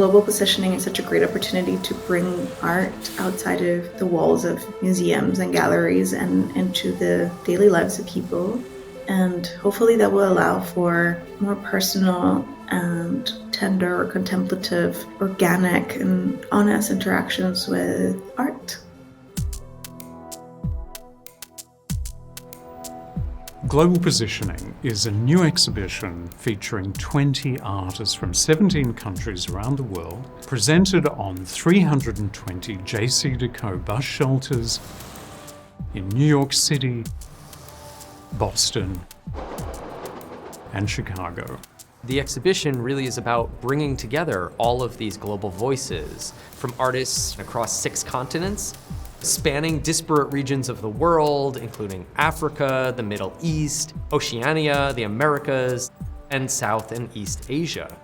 global positioning is such a great opportunity to bring art outside of the walls of museums and galleries and into the daily lives of people. And hopefully that will allow for more personal and tender, contemplative, organic, and honest interactions with art. Global Positioning is a new exhibition featuring 20 artists from 17 countries around the world, presented on 320 JCDecaux bus shelters in New York City, Boston, and Chicago. The exhibition really is about bringing together all of these global voices from artists across 6 continents, spanning disparate regions of the world, including Africa, the Middle East, Oceania, the Americas, and South and East Asia.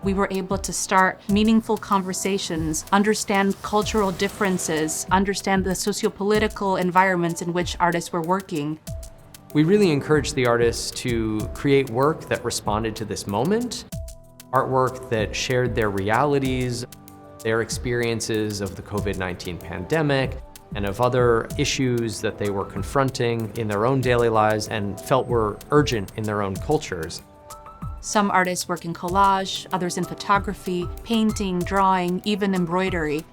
We were able to start meaningful conversations, understand cultural differences, understand the socio-political environments in which artists were working. We really encouraged the artists to create work that responded to this moment, artwork that shared their realities, their experiences of the COVID-19 pandemic, and of other issues that they were confronting in their own daily lives and felt were urgent in their own cultures. Some artists work in collage, others in photography, painting, drawing, even embroidery.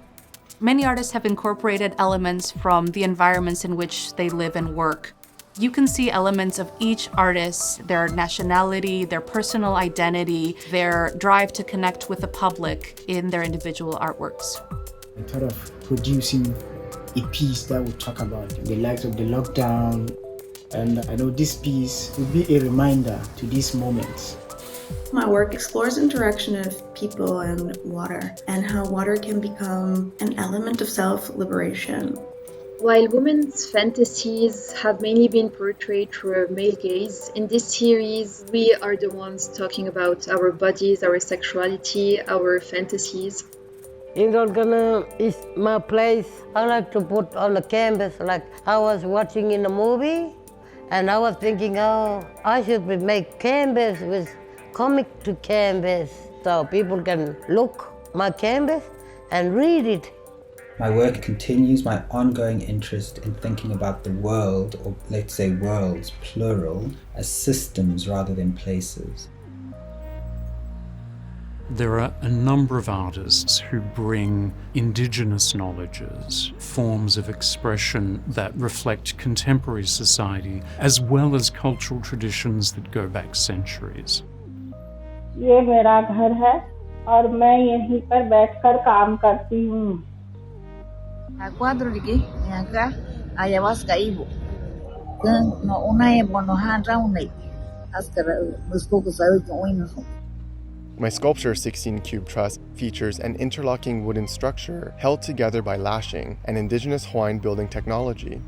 Many artists have incorporated elements from the environments in which they live and work. You can see elements of each artist, their nationality, their personal identity, their drive to connect with the public in their individual artworks. I thought of producing a piece that would talk about the light of the lockdown, and I know this piece will be a reminder to these moments. My work explores the interaction of people and water, and how water can become an element of self-liberation. While women's fantasies have mainly been portrayed through a male gaze, in this series we are the ones talking about our bodies, our sexuality, our fantasies. In Ghana is my place. I like to put on the canvas like I was watching in a movie, and I was thinking, oh, I should make canvas with comic to canvas so people can look my canvas and read it. My work continues my ongoing interest in thinking about the world, or let's say worlds, plural, as systems rather than places. There are a number of artists who bring indigenous knowledges, forms of expression that reflect contemporary society, as well as cultural traditions that go back centuries. ये मेरा घर है और मैं यहीं पर बैठकर काम करती हूँ. Cuadro de que acá allá vas caído. No una es bonohan raunai. Askara muskoku sabe que hoy no son. My sculpture 16 Cube Truss features an interlocking wooden structure held together by lashing, an indigenous Hawaiian building technology.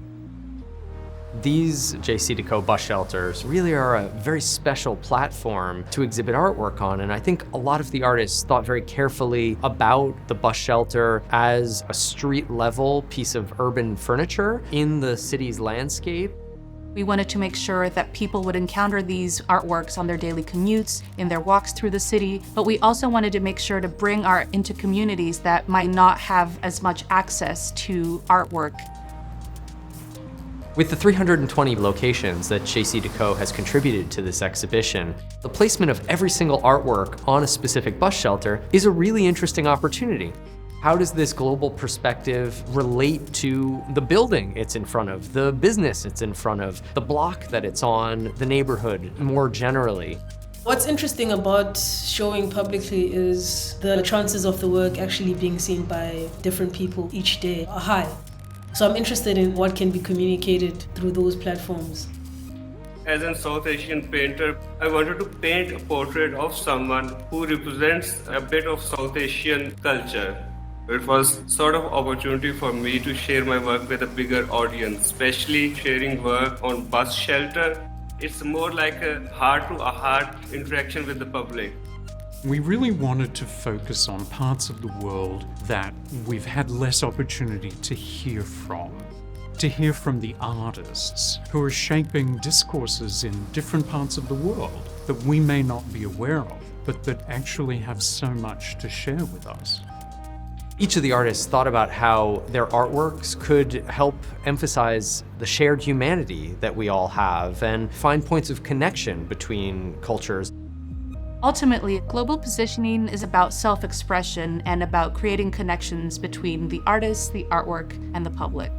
These JCDecaux bus shelters really are a very special platform to exhibit artwork on, and I think a lot of the artists thought very carefully about the bus shelter as a street-level piece of urban furniture in the city's landscape. We wanted to make sure that people would encounter these artworks on their daily commutes, in their walks through the city, but we also wanted to make sure to bring art into communities that might not have as much access to artwork. With the 320 locations that JCDecaux has contributed to this exhibition, the placement of every single artwork on a specific bus shelter is a really interesting opportunity. How does this global perspective relate to the building it's in front of, the business it's in front of, the block that it's on, the neighborhood more generally? What's interesting about showing publicly is the chances of the work actually being seen by different people each day are high. So I'm interested in what can be communicated through those platforms. As a South Asian painter, I wanted to paint a portrait of someone who represents a bit of South Asian culture. It was sort of opportunity for me to share my work with a bigger audience, especially sharing work on bus shelter. It's more like a heart-to-heart interaction with the public. We really wanted to focus on parts of the world that we've had less opportunity to hear from the artists who are shaping discourses in different parts of the world that we may not be aware of. but that actually have so much to share with us. Each of the artists thought about how their artworks could help emphasize the shared humanity that we all have and find points of connection between cultures. Ultimately, global positioning is about self-expression and about creating connections between the artist, the artwork, and the public.